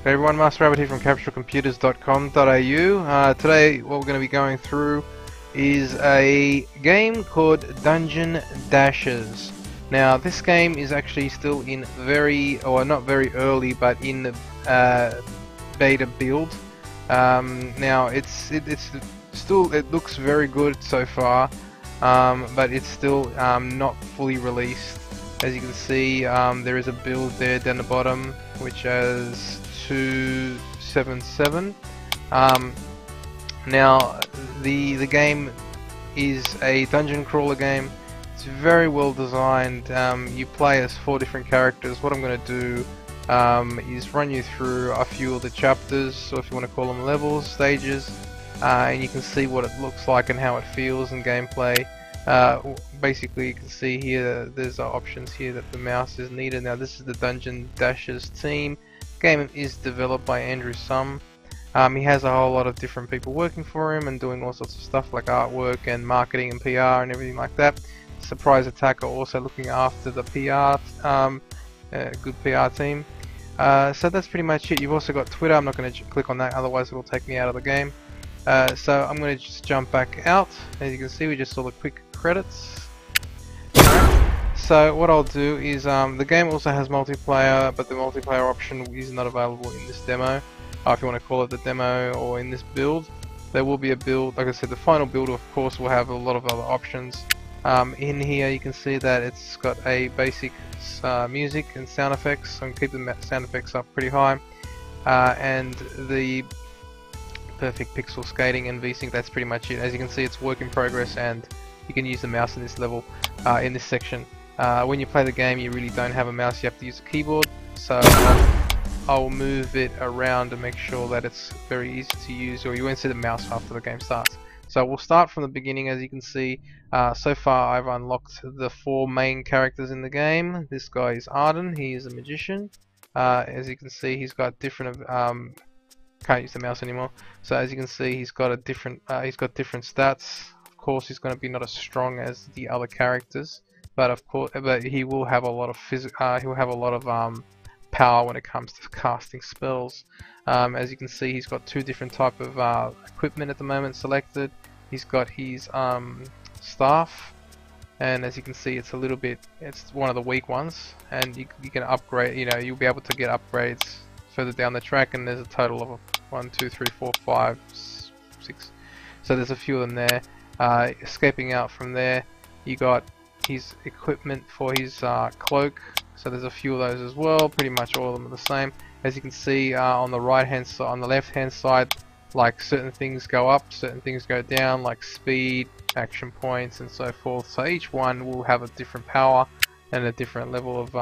Hey everyone, Master Rabbit here from capturecomputers.com.au. Today what we're going to be going through is a game called Dungeon Dashes. Now this game is actually still in not very early, but in the beta build. Now it looks very good so far, but it's still not fully released. As you can see, there is a build there down the bottom which has 277. Now the game is a dungeon crawler game. It's very well designed. You play as 4 different characters. What I'm going to do is run you through a few of the chapters, or if you want to call them levels, stages, and you can see what it looks like and how it feels in gameplay. Basically you can see here there's options here that the mouse is needed. Now this is the Dungeon Dashes team. Game is developed by Andrew Sum. He has a whole lot of different people working for him and doing all sorts of stuff like artwork and marketing and PR and everything like that. Surprise Attack are also looking after the PR, good PR team. So that's pretty much it. You've also got Twitter. I'm not going to click on that, otherwise it will take me out of the game. So I'm going to just jump back out. As you can see, we just saw the quick credits. So what I'll do is, the game also has multiplayer, but the multiplayer option is not available in this demo. If you want to call it the demo, or in this build. There will be a build, like I said, the final build of course will have a lot of other options. In here you can see that it's got a basic music and sound effects. I'm keeping the sound effects up pretty high. And the perfect pixel skating and VSync, that's pretty much it. As you can see, it's work in progress, and you can use the mouse in this level, in this section. When you play the game, you really don't have a mouse, you have to use a keyboard. So I'll move it around to make sure that it's very easy to use, or you won't see the mouse after the game starts. So we'll start from the beginning. As you can see, so far I've unlocked the 4 main characters in the game. This guy is Arden, he is a magician. As you can see, he's got different can't use the mouse anymore. So as you can see, he's got different stats. Of course, he's going to be not as strong as the other characters, but of course, he will have a lot of power when it comes to casting spells. As you can see, he's got 2 different type of equipment at the moment selected. He's got his staff, and as you can see, it's one of the weak ones, and you can upgrade. You'll be able to get upgrades further down the track, and there's a total of 1, 2, 3, 4, 5, 6. So there's a few of them there. Escaping out from there, you got his equipment for his cloak. So there's a few of those as well. Pretty much all of them are the same. As you can see, on the right hand side, on the left hand side, like certain things go up, certain things go down, like speed, action points, and so forth. So each one will have a different power and a different level of,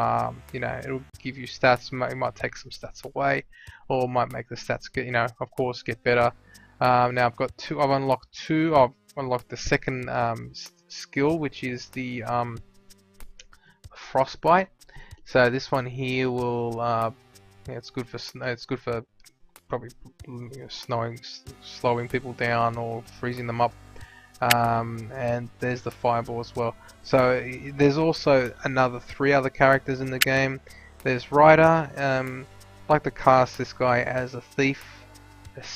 it'll give you stats. It might take some stats away, or might make the stats get, of course, get better. Now I've got 2. I've unlocked 2. I've unlocked the second skill, which is the frostbite. So this one here will, it's good for probably slowing people down or freezing them up. And there's the fireball as well. So there's also 3 other characters in the game. There's Ryder. I like to cast this guy as a thief,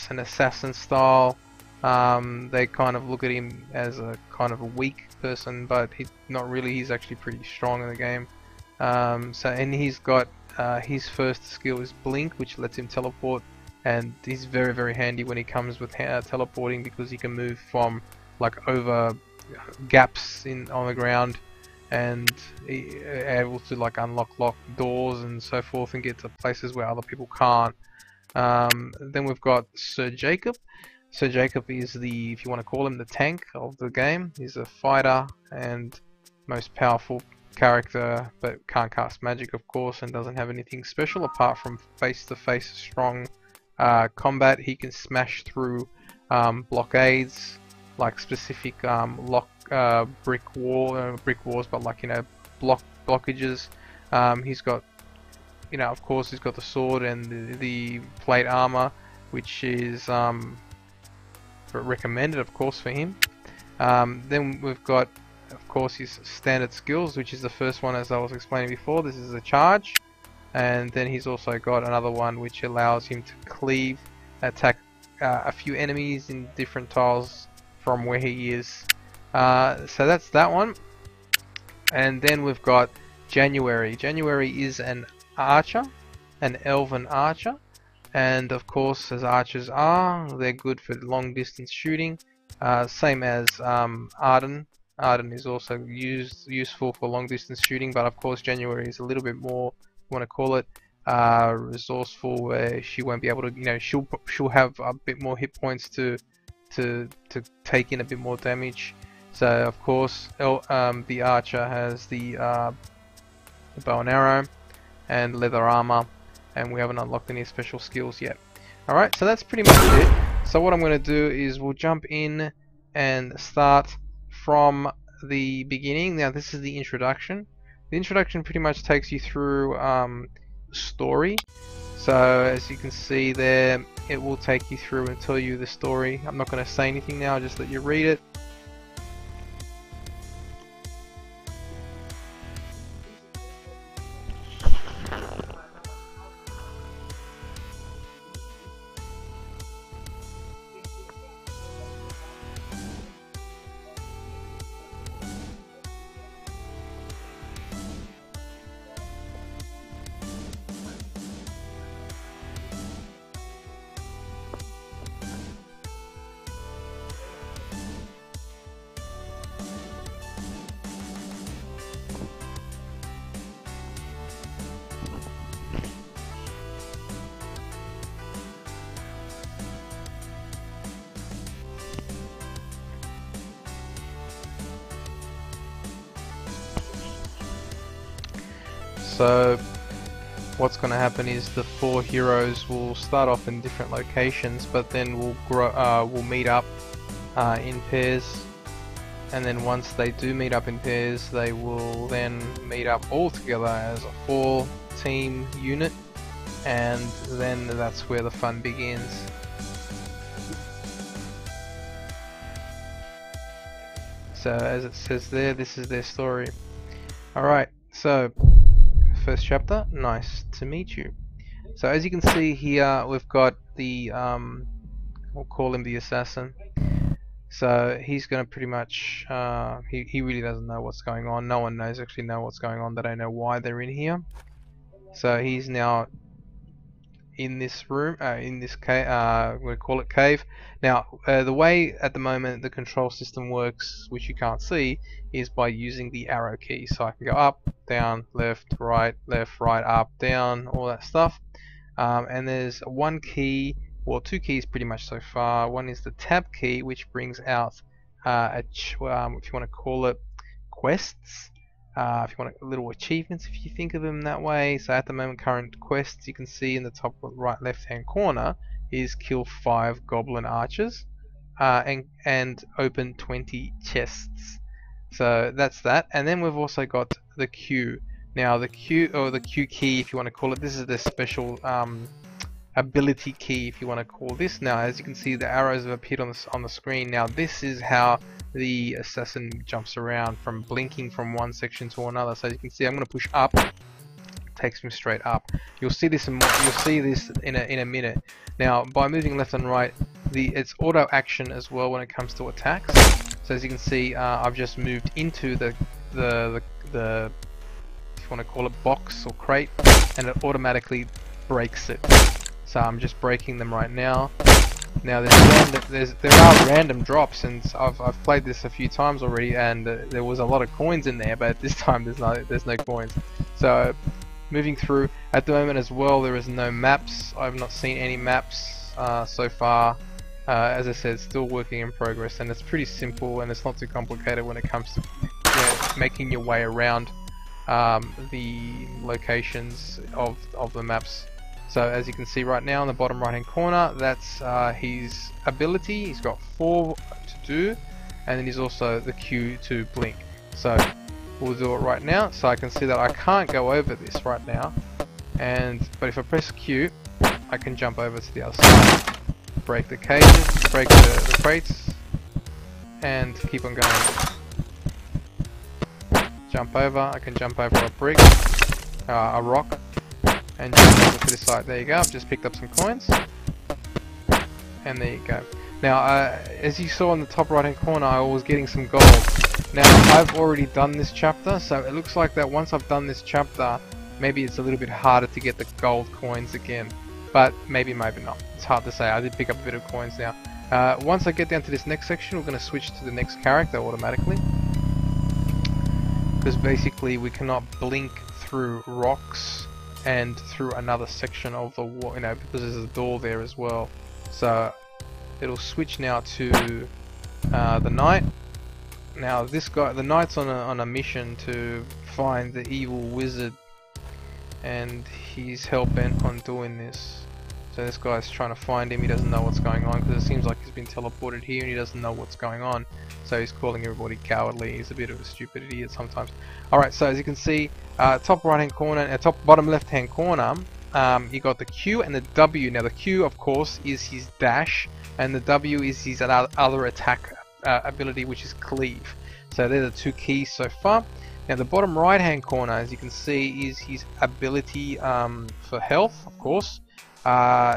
an assassin style. They kind of look at him as a kind of a weak person, but he's not really. He's actually pretty strong in the game. And he's got his first skill is Blink, which lets him teleport, and he's very, very handy when he comes with teleporting, because he can move from over gaps on the ground, and able to unlock doors and so forth, and get to places where other people can't. Then we've got Sir Jacob. Sir Jacob is if you want to call him, the tank of the game. He's a fighter and most powerful character, but can't cast magic, of course, and doesn't have anything special apart from face-to-face strong combat. He can smash through blockades, like specific brick walls, but blockages. He's got, of course, he's got the sword and the plate armor, which is recommended, of course, for him. Then we've got, of course, his standard skills, which is the first one, as I was explaining before. This is a charge. and then he's also got another one which allows him to cleave, attack a few enemies in different tiles from where he is. So that's that one. And then we've got January. January is an archer, an elven archer, and of course, as archers are, they're good for long distance shooting, same as Arden. Arden is also useful for long distance shooting, but of course January is a little bit more, you want to call it, resourceful, where she won't be able to, she'll have a bit more hit points to take in a bit more damage. So of course the archer has the bow and arrow and leather armor, and we haven't unlocked any special skills yet. Alright, so that's pretty much it. So what I'm going to do is we'll jump in and start from the beginning. Now this is the introduction. The introduction pretty much takes you through story. So as you can see there, it will take you through and tell you the story. I'm not going to say anything now, I'll just let you read it. So what's going to happen is the 4 heroes will start off in different locations, but then we'll meet up in pairs, and then once they do meet up in pairs, they will then meet up all together as a 4-team unit, and then that's where the fun begins. So as it says there, this is their story. Alright, so first chapter, nice to meet you. So as you can see here, we've got the we'll call him the assassin. So he's going to pretty much he really doesn't know what's going on. No one knows actually know what's going on. They don't know why they're in here. So he's now in this room, in this cave, we'll call it cave. Now the way at the moment the control system works, which you can't see, is by using the arrow key. So I can go up, down, left, right, up, down, all that stuff. And there's one key, well, 2 keys pretty much so far. One is the tab key, which brings out if you want to call it quests. If you want little achievements, if you think of them that way. So at the moment, current quests you can see in the top right left hand corner is kill 5 goblin archers and open 20 chests. So that's that. And then we've also got the Q. Now the Q, or the Q key if you want to call it, this is the special ability key if you want to call this. Now as you can see, the arrows have appeared on the screen. Now this is how the assassin jumps around, from blinking from one section to another. So as you can see, I'm going to push up, it takes me straight up. You'll see this in a minute. Now by moving left and right, it's auto action as well when it comes to attacks. So as you can see, I've just moved into the if you want to call it box or crate, and it automatically breaks it. So I'm just breaking them right now. Now there are random drops, and I've played this a few times already, and there was a lot of coins in there, but this time there's no coins. So moving through at the moment as well, there is no maps. I've not seen any maps so far. As I said, still working in progress, and it's pretty simple and it's not too complicated when it comes to making your way around the locations of the maps. So as you can see right now in the bottom right hand corner, that's his ability. He's got 4 to do, and then he's also the Q to blink. So we'll do it right now. So I can see that I can't go over this right now, but if I press Q, I can jump over to the other side, break the cages, break the crates, and keep on going. Jump over, I can jump over a brick, a rock, and jump over to this side. There you go, I've just picked up some coins. And there you go. Now, as you saw in the top right hand corner, I was getting some gold. Now, I've already done this chapter, so it looks like that once I've done this chapter, maybe it's a little bit harder to get the gold coins again. But maybe, maybe not. It's hard to say. I did pick up a bit of coins now. Once I get down to this next section, we're going to switch to the next character automatically. Because basically we cannot blink through rocks and through another section of the wall, you know, because there's a door there as well. So it'll switch now to the knight. Now this guy, the knight's on a mission to find the evil wizard, and he's hell-bent on doing this. So this guy's trying to find him. He doesn't know what's going on because it seems like he's been teleported here and he doesn't know what's going on. So he's calling everybody cowardly. He's a bit of a stupid idiot sometimes. Alright, so as you can see, top right hand corner, top bottom left hand corner, you got the Q and the W. Now the Q, of course, is his dash, and the W is his other attack ability, which is cleave. So they're the two keys so far. Now the bottom right hand corner, as you can see, is his ability for health, of course.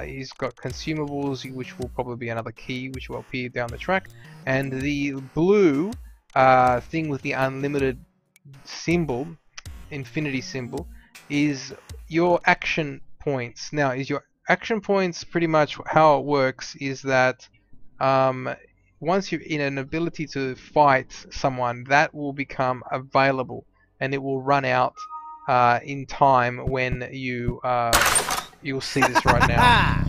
He's got consumables, which will probably be another key, which will appear down the track. And the blue thing with the unlimited symbol, infinity symbol, is your action points. Now, is your action points pretty much how it works is that once you're in an ability to fight someone, that will become available, and it will run out in time when you you'll see this right now.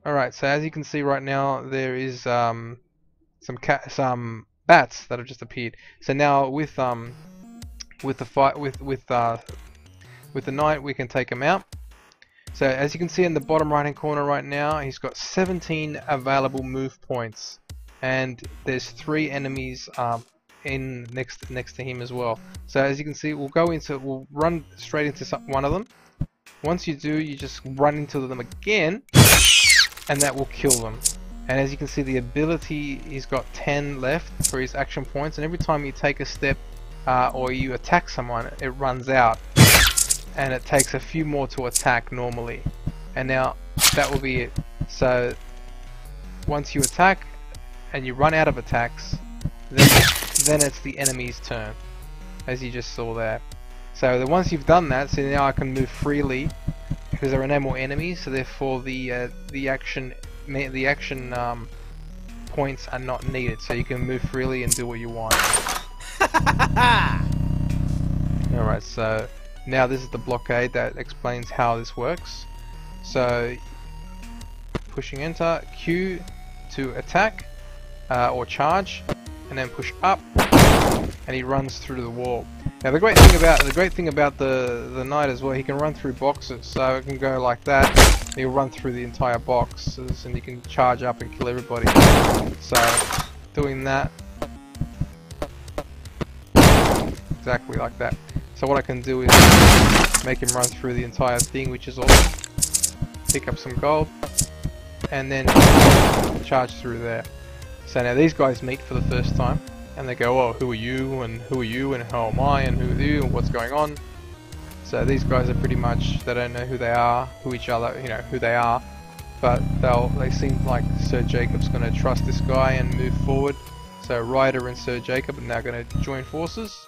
Alright, so as you can see right now, there is some bats that have just appeared. So now with the knight, we can take him out. So as you can see in the bottom right hand corner right now, he's got 17 available move points, and there's 3 enemies in next to him as well. So as you can see, we'll run straight into one of them. Once you do, you just run into them again, and that will kill them. And as you can see, the ability, he's got 10 left for his action points, and every time you take a step or you attack someone, it runs out, and it takes a few more to attack normally. And now that will be it. So once you attack and you run out of attacks, then it's the enemy's turn, as you just saw there. So once you've done that, so now I can move freely because there are no more enemies. So therefore, the action points are not needed. So you can move freely and do what you want. Alright, so now this is the blockade that explains how this works. So pushing enter, Q to attack or charge, and then push up, and he runs through the wall. Now the great thing about the knight as well, he can run through boxes. So it can go like that. He'll run through the entire boxes, and you can charge up and kill everybody. So doing that exactly like that. So what I can do is make him run through the entire thing, which is awesome. Pick up some gold, and then charge through there. So now these guys meet for the first time, and they go, "Oh, who are you? And who are you? And how am I? And who are you? And what's going on?" So these guys are pretty much, they don't know who they are, who each other, you know, who they are, but they seem like Sir Jacob's going to trust this guy and move forward. So Ryder and Sir Jacob are now going to join forces.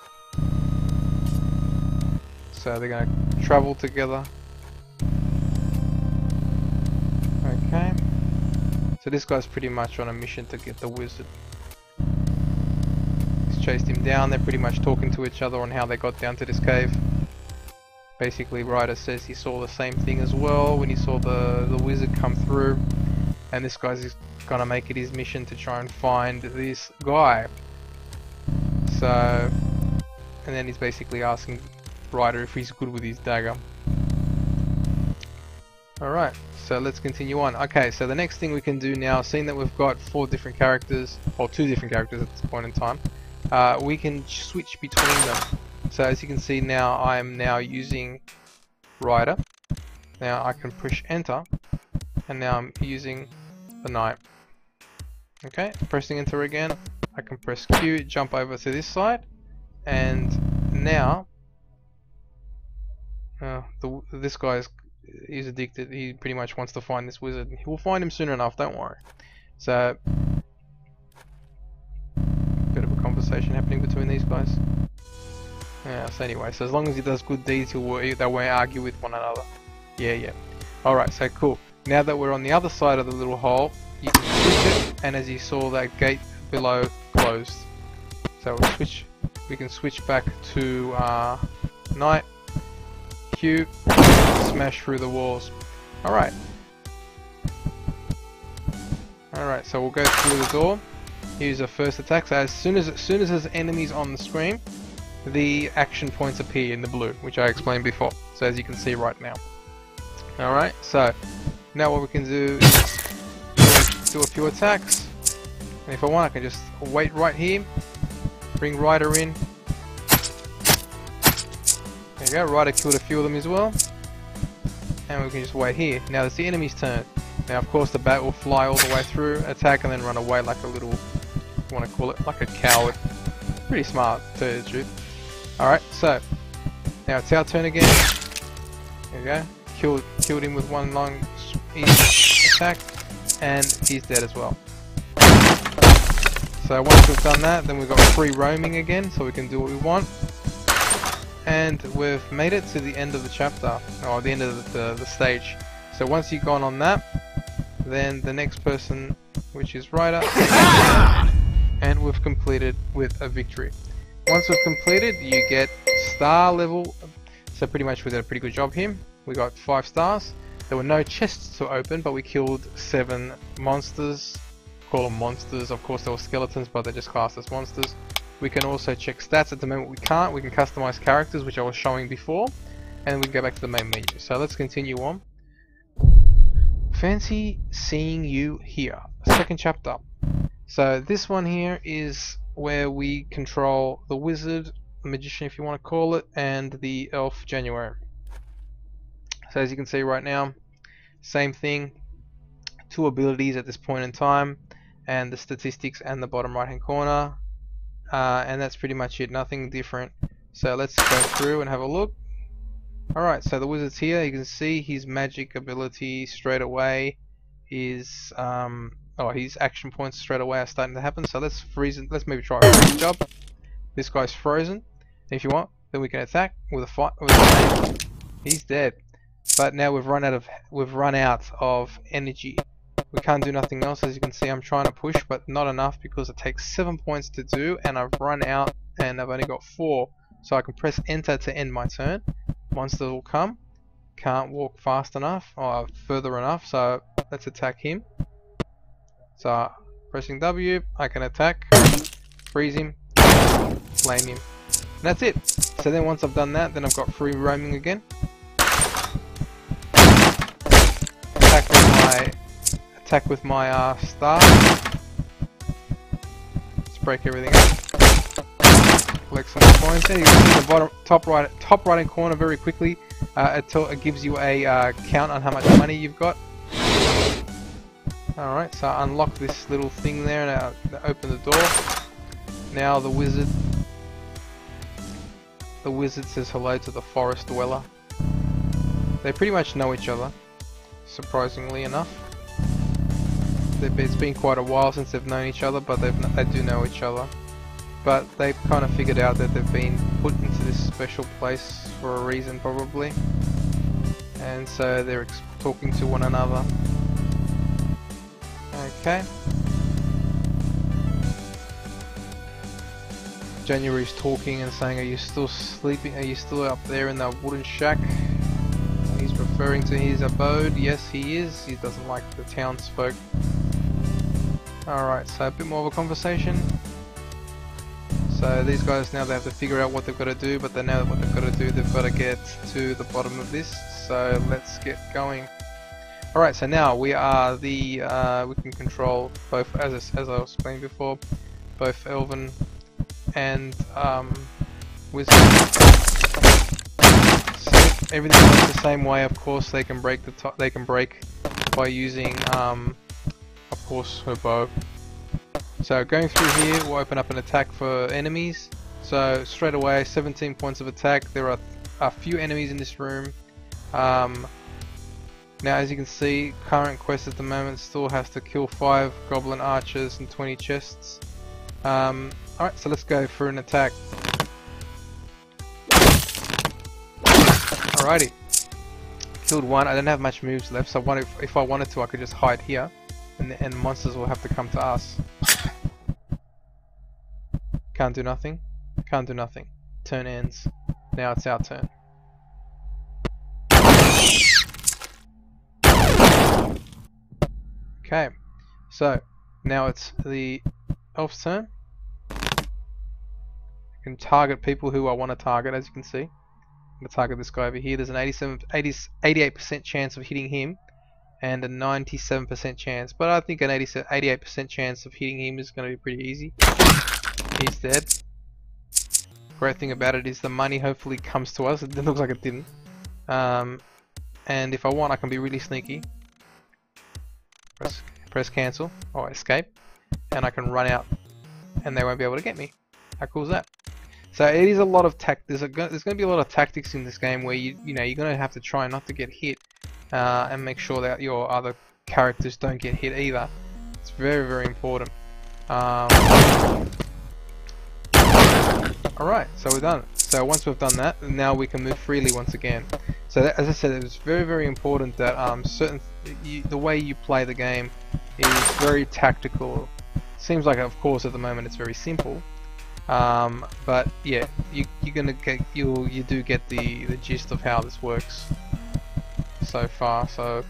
So they're going to travel together. Okay. So this guy's pretty much on a mission to get the wizard. He's chased him down. They're pretty much talking to each other on how they got down to this cave. Basically, Ryder says he saw the same thing as well when he saw the wizard come through. And this guy's going to make it his mission to try and find this guy. So, and then he's basically asking Ryder if he's good with his dagger. Alright, so let's continue on. Okay, so the next thing we can do now, seeing that we've got 4 different characters, or 2 different characters at this point in time, we can switch between them. So as you can see now, I am now using Ryder. Now I can push enter, and now I'm using the knight. Okay, pressing enter again, I can press Q, jump over to this side, and now This guy's he's addicted. He pretty much wants to find this wizard. He will find him soon enough, don't worry. So, bit of a conversation happening between these guys. Yeah, so anyway, so as long as he does good deeds, they won't argue with one another. Yeah. Alright, so cool. Now that we're on the other side of the little hole, you can switch it, and as you saw, that gate below closed. So we can switch back to night, Q, smash through the walls. Alright. Alright, so we'll go through the door. Use a first attack. So as soon as there's enemies on the screen, the action points appear in the blue, which I explained before. So as you can see right now. Alright, so now what we can do is do a few attacks. And if I want, I can just wait right here. Bring Ryder in. There you go, Ryder killed a few of them as well. And we can just wait here. Now it's the enemy's turn. Now of course the bat will fly all the way through, attack and then run away like a little, if you want to call it, like a coward. Pretty smart, to tell you the truth. Alright, so now it's our turn again. There we go. Killed him with one long easy attack, and he's dead as well. So once we've done that, then we've got free roaming again, so we can do what we want. And we've made it to the end of the chapter, or the end of the stage. So once you've gone on that, then the next person, which is Ryder, and we've completed with a victory. Once we've completed, you get star level. So pretty much we did a pretty good job here. We got 5 stars. There were no chests to open, but we killed 7 monsters. Call them monsters. Of course, they were skeletons, but they're just classed as monsters. We can also check stats. At the moment, we can't. We can customize characters, which I was showing before, and we can go back to the main menu. So let's continue on. Fancy seeing you here. Second chapter. So this one here is where we control the wizard, the magician, if you want to call it, and the elf January. So as you can see right now, same thing, 2 abilities at this point in time, and the statistics and the bottom right hand corner, and that's pretty much it, nothing different. So let's go through and have a look. Alright, so the wizard's here. You can see his magic ability straight away is his action points straight away are starting to happen. So let's freeze it. Let's maybe try a freeze job. This guy's frozen. If you want, then we can attack with a fight. He's dead. But now we've run out of energy. We can't do nothing else. As you can see, I'm trying to push, but not enough because it takes 7 points to do, and I've run out, and I've only got 4. So I can press enter to end my turn. Monsters will come. Can't walk fast enough or further enough, so let's attack him. So pressing W, I can attack, freeze him, flame him. And that's it. So then once I've done that, then I've got free roaming again. Attack with my star. Let's break everything up. Collect some coins. There you can see the bottom, top right hand corner very quickly. It gives you a count on how much money you've got. Alright, so I unlock this little thing there and I open the door. Now the wizard says hello to the forest dweller. They pretty much know each other, surprisingly enough. It's been quite a while since they've known each other, but they do know each other. But they've kind of figured out that they've been put into this special place for a reason, probably. And so they're talking to one another. Okay. January's talking and saying, "Are you still sleeping? Are you still up there in the wooden shack?" He's referring to his abode. Yes, he is. He doesn't like the townsfolk. Alright, so a bit more of a conversation. So these guys now, they have to figure out what they've got to do, but they know what they've got to do. They've got to get to the bottom of this. So let's get going. Alright, so now we are we can control both, as I was explaining before, both Elven and Wizard. So everything works the same way. Of course, they can break they can break by using, of course, her bow. So going through here, we'll open up an attack for enemies. So straight away, 17 points of attack. There are a few enemies in this room. Now, as you can see, current quest at the moment still has to kill 5 goblin archers and 20 chests. Alright, so let's go for an attack. Alrighty. Killed one. I don't have much moves left, so if I wanted to, I could just hide here, and monsters will have to come to us. Can't do nothing. Can't do nothing. Turn ends. Now it's our turn. Okay, so now it's the elf's turn. I can target people who I want to target, as you can see. I'm going to target this guy over here. There's an 88% chance of hitting him and a 97% chance, but I think an 88% chance of hitting him is going to be pretty easy. He's dead. Great thing about it is the money hopefully comes to us. It looks like it didn't. And if I want, I can be really sneaky. Press cancel or escape, and I can run out, and they won't be able to get me. How cool is that? So it is a lot of there's going to be a lot of tactics in this game where you're going to have to try not to get hit, and make sure that your other characters don't get hit either. It's very, very important. Alright, so we're done. So once we've done that, now we can move freely once again. So that, as I said, it was very, very important that the way you play the game is very tactical. Seems like, of course, at the moment it's very simple, but yeah, you do get the gist of how this works so far. So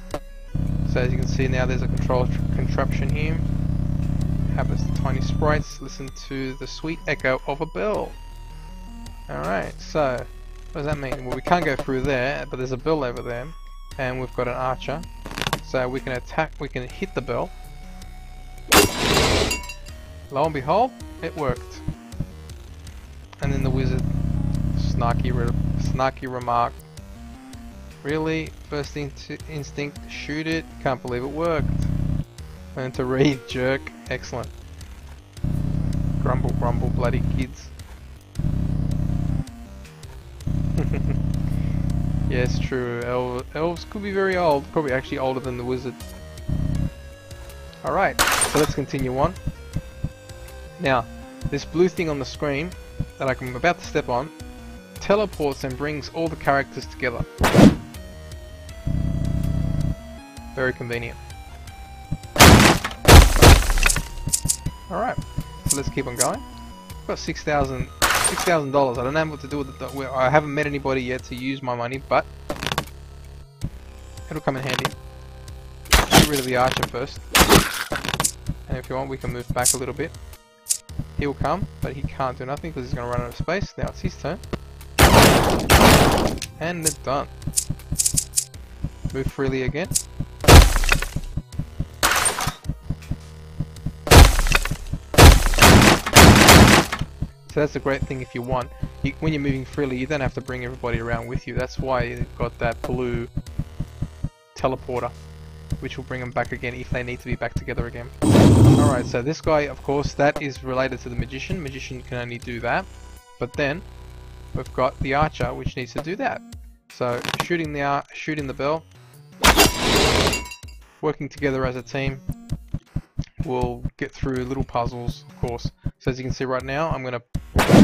as you can see now, there's a control contraption here. Happens to tiny sprites. Listen to the sweet echo of a bell. Alright, so what does that mean? Well, we can't go through there, but there's a bell over there, and we've got an archer, so we can attack. We can hit the bell. Lo and behold, it worked. And then the wizard, snarky remark. Really? First instinct, shoot it. Can't believe it worked. Learn to read, jerk. Excellent. Grumble, grumble, bloody kids. Yes, true. Elves could be very old. Probably actually older than the wizard. Alright, so let's continue on. Now, this blue thing on the screen that I'm about to step on teleports and brings all the characters together. Very convenient. Alright, so let's keep on going. I've got $6,000. I don't know what to do with it. I haven't met anybody yet to use my money, but it'll come in handy. Get rid of the archer first. And if you want, we can move back a little bit. He'll come, but he can't do nothing because he's going to run out of space. Now it's his turn. And it's done. Move freely again. So that's a great thing if you want. When you're moving freely, you don't have to bring everybody around with you. That's why you've got that blue teleporter, which will bring them back again if they need to be back together again. Alright, so this guy, of course, that is related to the magician. Magician can only do that. But then, we've got the archer, which needs to do that. So, shooting the bell, working together as a team, we'll get through little puzzles, of course. So as you can see right now, I'm going to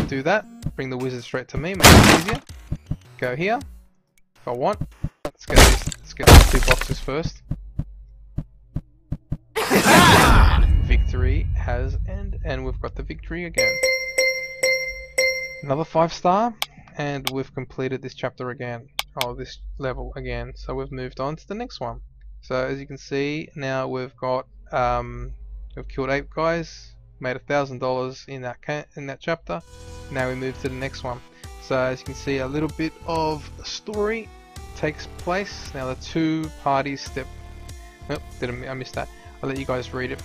do that, bring the wizard straight to me, make it easier. Go here, if I want. Let's get these 2 boxes first. Victory has ended, and we've got the victory again. Another 5-star, and we've completed this chapter again, or this level again. So we've moved on to the next one. So as you can see, now we've got we've killed 8 guys, made $1,000 in that chapter. Now we move to the next one. So as you can see, a little bit of story takes place. Now the 2 parties step. Nope, I missed that. I'll let you guys read it.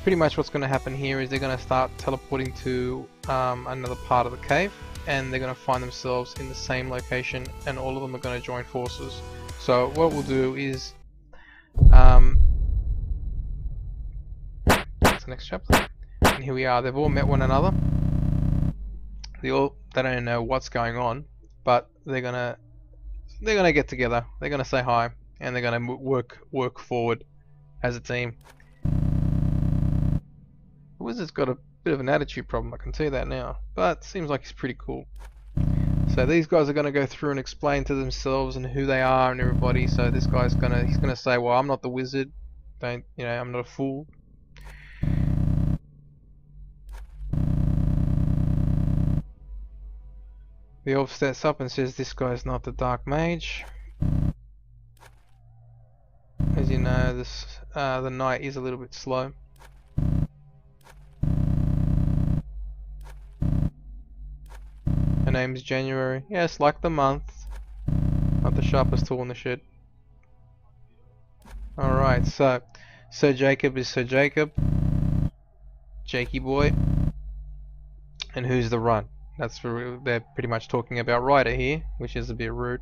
Pretty much what's going to happen here is they're going to start teleporting to another part of the cave, and they're going to find themselves in the same location, and all of them are going to join forces. So what we'll do is that's the next chapter. And here we are. They've all met one another. They don't know what's going on, but they're gonna they're gonna get together. They're gonna say hi, and they're gonna work forward as a team. The wizard's got a bit of an attitude problem, I can tell you that now, but seems like he's pretty cool. So these guys are gonna go through and explain to themselves and who they are and everybody. So this guy's gonna say, well, I'm not the wizard. Don't, you know, I'm not a fool. The elf steps up and says, this guy's not the dark mage. As you know, the night is a little bit slow. Her name's January. Yes, like the month. Not the sharpest tool in the shed. Alright, so Sir Jacob is Sir Jacob. Jakey boy. And who's the run? That's for, they're pretty much talking about Ryder here, which is a bit rude.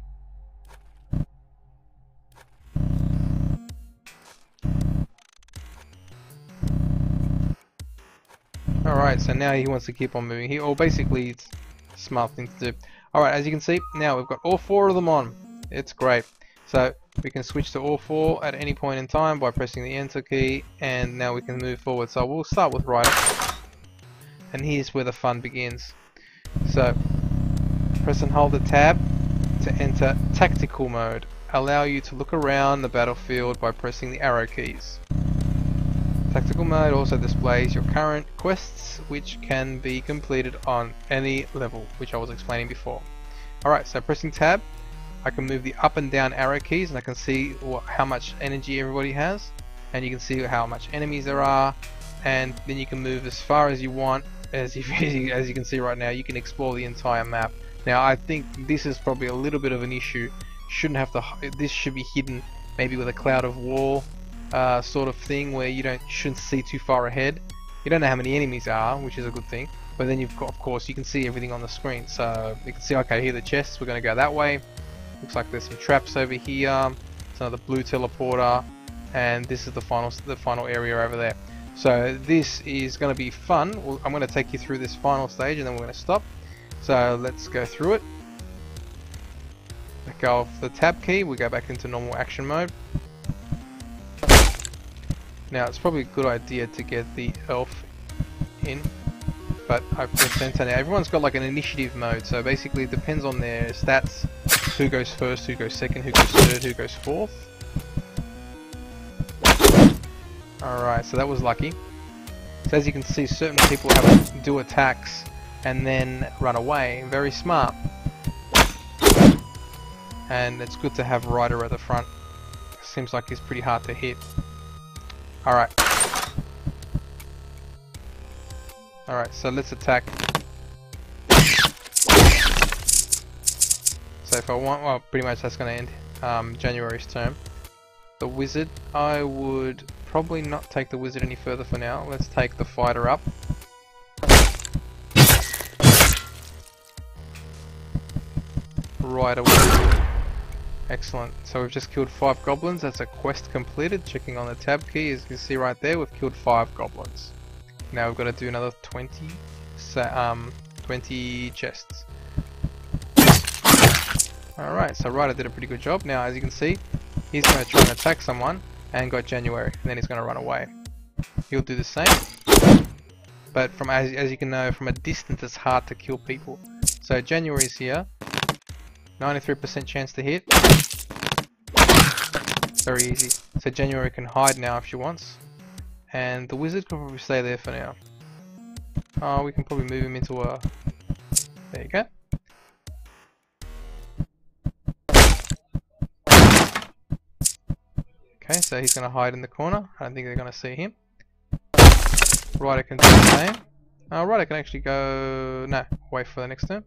Alright, so now he wants to keep on moving. Or basically, it's a smart thing to do. Alright, as you can see, now we've got all four of them on. It's great. So we can switch to all four at any point in time by pressing the enter key, and now we can move forward. So we'll start with Ryder. And here's where the fun begins. So press and hold the tab to enter tactical mode. Allow you to look around the battlefield by pressing the arrow keys. Tactical mode also displays your current quests, which can be completed on any level, which I was explaining before. Alright, so pressing tab, I can move the up and down arrow keys and I can see how much energy everybody has, and you can see how much enemies there are, and then you can move as far as you want. As you can see right now, you can explore the entire map. Now I think this is probably a little bit of an issue. Shouldn't have to. This should be hidden, maybe with a cloud of wall sort of thing, where you shouldn't see too far ahead. You don't know how many enemies are, which is a good thing. But then you've got, of course, you can see everything on the screen. So you can see, okay, here are the chests. We're going to go that way. Looks like there's some traps over here. It's another blue teleporter, and this is the final area over there. So this is going to be fun. I'm going to take you through this final stage, and then we're going to stop. So let's go through it. Let go of the tab key. We go back into normal action mode. Now it's probably a good idea to get the elf in, but I pressed enter now. Everyone's got like an initiative mode, so basically it depends on their stats. Who goes first, who goes second, who goes third, who goes fourth. Alright, so that was lucky. So as you can see, certain people have to do attacks and then run away. Very smart. And it's good to have Ryder at the front. Seems like he's pretty hard to hit. Alright. Alright, so let's attack. So if I want, well, pretty much that's going to end January's term. The wizard, I would probably not take the wizard any further for now. Let's take the fighter up. Right away. Excellent. So we've just killed 5 goblins. That's a quest completed. Checking on the tab key, as you can see right there, we've killed 5 goblins. Now we've got to do another 20 chests. Alright, so Ryder did a pretty good job. Now as you can see, he's going to try and attack someone and got January, and then he's going to run away. He'll do the same, but from as you can know, from a distance it's hard to kill people. So January's here, 93% chance to hit. Very easy. So January can hide now if she wants, and the wizard can probably stay there for now. Oh, we can probably move him into a... There you go. Okay, so he's going to hide in the corner. I don't think they're going to see him. Ryder can do the same. Ryder can actually go... No, wait for the next turn.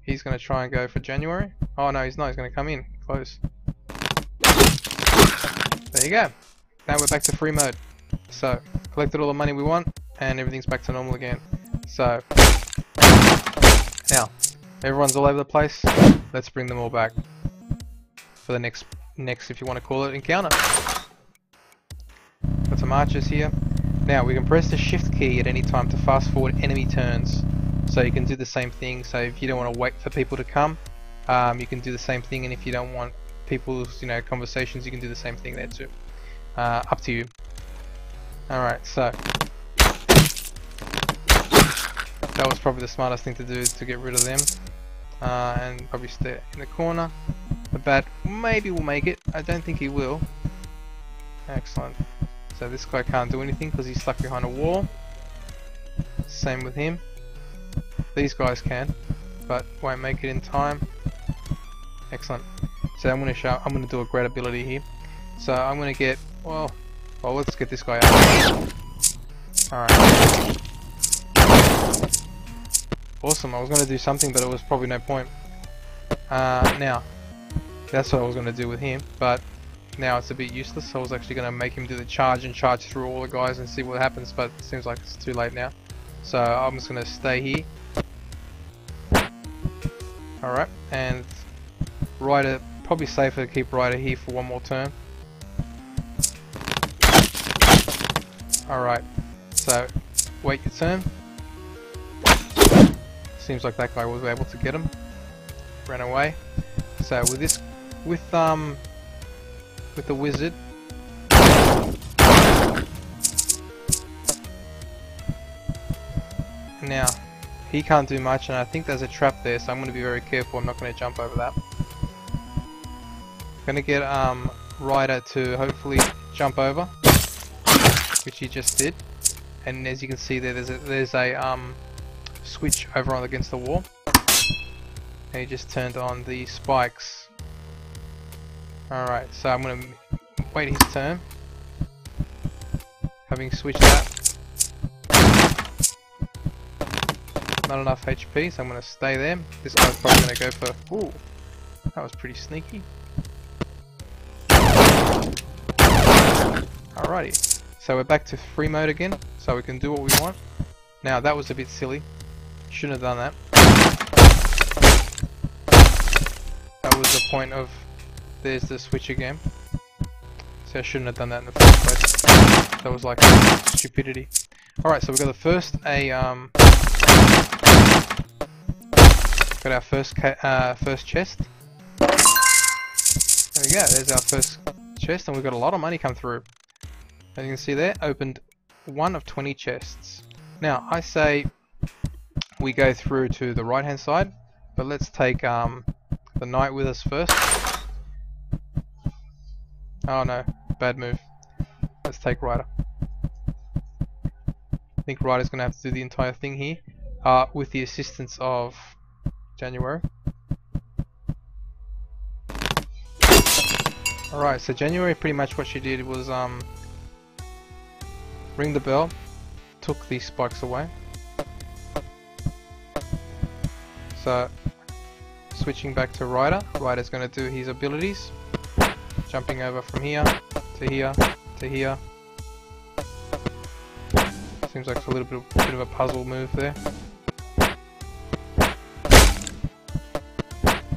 He's going to try and go for January. Oh no, he's not. He's going to come in. Close. There you go. Now we're back to free mode. So, collected all the money we want, and everything's back to normal again. So, now, everyone's all over the place. Let's bring them all back for the next, if you want to call it, encounter. Got some archers here. Now we can press the shift key at any time to fast forward enemy turns. So you can do the same thing. So if you don't want to wait for people to come, you can do the same thing, and if you don't want people's conversations, you can do the same thing there too. Up to you. Alright, so that was probably the smartest thing to do, to get rid of them, and probably stay in the corner. The bat maybe will make it. I don't think he will. Excellent. So this guy can't do anything because he's stuck behind a wall. Same with him. These guys can, but won't make it in time. Excellent. So I'm going to do a great ability here. So I'm going to get, well, let's get this guy out. Alright. Awesome. I was going to do something, but it was probably no point. Now, that's what I was going to do with him, but now it's a bit useless. So I was actually going to make him do the charge and charge through all the guys and see what happens, but it seems like it's too late now. So I'm just going to stay here. Alright, and Ryder, probably safer to keep Ryder here for one more turn. Alright, so wait your turn. Seems like that guy was able to get him. Ran away. So with this, with the wizard, now he can't do much, and I think there's a trap there, so I'm going to be very careful. I'm not going to jump over that. I'm going to get Ryder to hopefully jump over, which he just did. And as you can see there, there's a switch over on against the wall, and he just turned on the spikes. Alright, so I'm going to wait his turn, having switched that. Not enough HP, so I'm going to stay there. This guy's probably going to go for... Ooh, that was pretty sneaky. Alrighty, so we're back to free mode again, so we can do what we want. Now that was a bit silly. Shouldn't have done that. That was the point of... There's the switch again. So I shouldn't have done that in the first place. That was like stupidity. Alright, so we've got the first got our first chest. There we go, there's our first chest, and we've got a lot of money come through. As you can see there, opened 1 of 20 chests. Now, I say we go through to the right hand side, but let's take the knight with us first. Oh no, bad move. Let's take Ryder. I think Ryder's going to have to do the entire thing here, with the assistance of January. Alright, so January, pretty much what she did was ring the bell, took these spikes away. So switching back to Ryder, Ryder's going to do his abilities, jumping over from here to here to here. Seems like a little bit of a puzzle move there.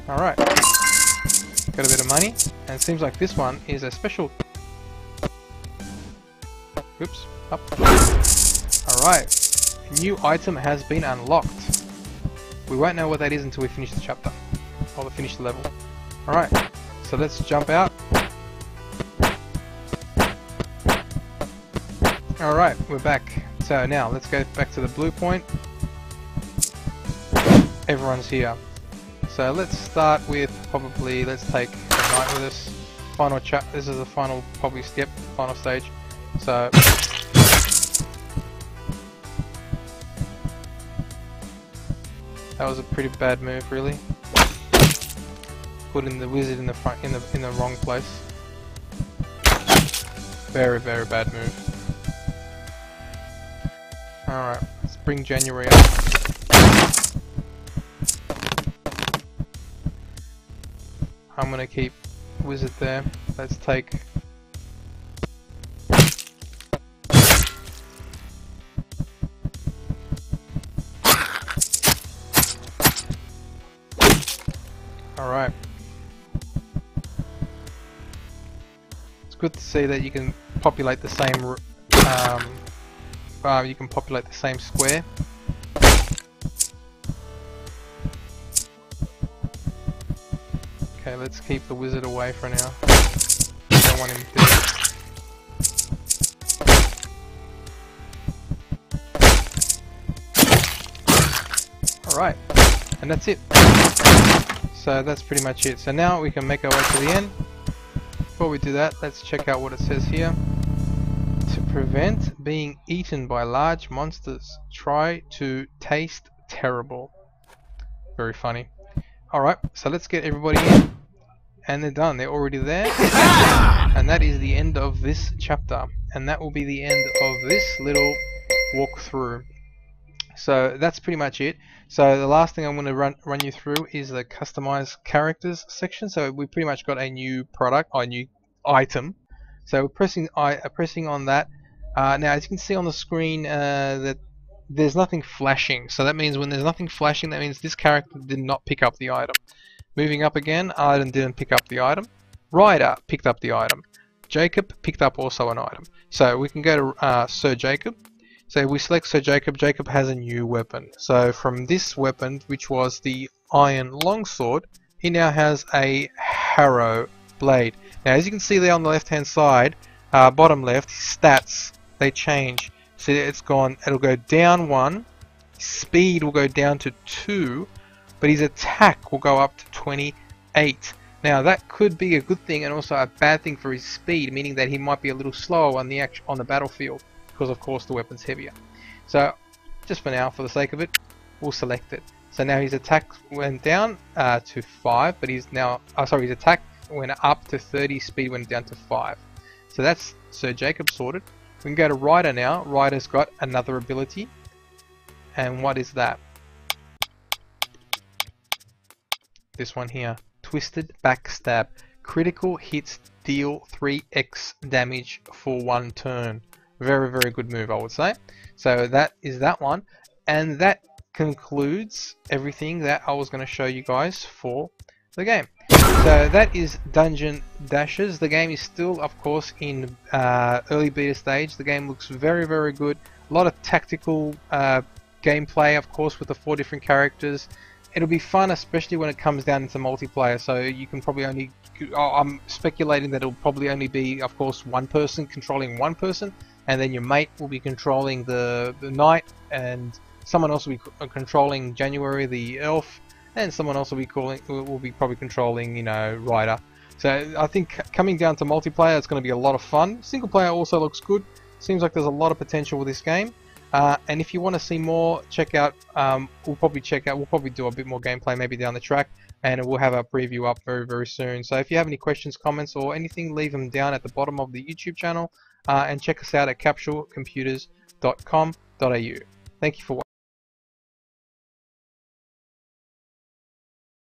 Alright, got a bit of money, and it seems like this one is a special... Oops, up. Alright, a new item has been unlocked. We won't know what that is until we finish the chapter, or finish the level. Alright, so let's jump out. Alright, we're back. So now, let's go back to the blue point. Everyone's here. So let's start with probably, let's take the knight with us. Final this is the final, probably step, final stage. So that was a pretty bad move, really. Putting the wizard in the front, in the wrong place. Very, very bad move. Alright, let's bring January up. I'm gonna keep wizard there. Let's take... Alright. It's good to see that you can populate the same square. Okay, let's keep the wizard away for now. Don't want him dead. Alright, and that's it. So that's pretty much it. So now we can make our way to the end. Before we do that, let's check out what it says here. To prevent being eaten by large monsters, try to taste terrible. Very funny. Alright, so let's get everybody in. And they're done. They're already there. And that is the end of this chapter. And that will be the end of this little walkthrough. So that's pretty much it. So the last thing I'm going to run you through is the customize characters section. So we pretty much got a new product, or a new item. So we're pressing on that. Now as you can see on the screen that there's nothing flashing. So that means when there's nothing flashing, that means this character did not pick up the item. Moving up again, Arden didn't pick up the item. Ryder picked up the item. Jacob picked up also an item. So we can go to Sir Jacob. So if we select Sir Jacob, Jacob has a new weapon. So from this weapon, which was the iron longsword, he now has a harrow blade. Now as you can see there on the left hand side, bottom left, his stats, they change. See, it'll go down 1, speed will go down to 2, but his attack will go up to 28. Now that could be a good thing and also a bad thing for his speed, meaning that he might be a little slower on the battlefield, because of course the weapon's heavier. So just for now, for the sake of it, we'll select it. So now his attack went down to 5, but his attack went up to 30, speed went down to 5. So that's Sir Jacob sorted. We can go to Ryder now. Ryder's got another ability. And what is that? This one here. Twisted Backstab. Critical hits deal 3x damage for 1 turn. Very, very good move, I would say. So that is that one. And that concludes everything that I was going to show you guys for the game. So that is Dungeon Dashers. The game is still, of course, in early beta stage. The game looks very, very good. A lot of tactical gameplay, of course, with the 4 different characters. It'll be fun, especially when it comes down into multiplayer. So you can probably only... I'm speculating that it'll probably only be, of course, one person controlling one person, and then your mate will be controlling the knight, and someone else will be controlling January the elf, and someone else will be probably controlling, you know, Ryder. So I think coming down to multiplayer, it's going to be a lot of fun. Single player also looks good. Seems like there's a lot of potential with this game. And if you want to see more, check out. We'll probably do a bit more gameplay maybe down the track, and we'll have our preview up very, very soon. So if you have any questions, comments, or anything, leave them down at the bottom of the YouTube channel, and check us out at capsulecomputers.com.au. Thank you for watching.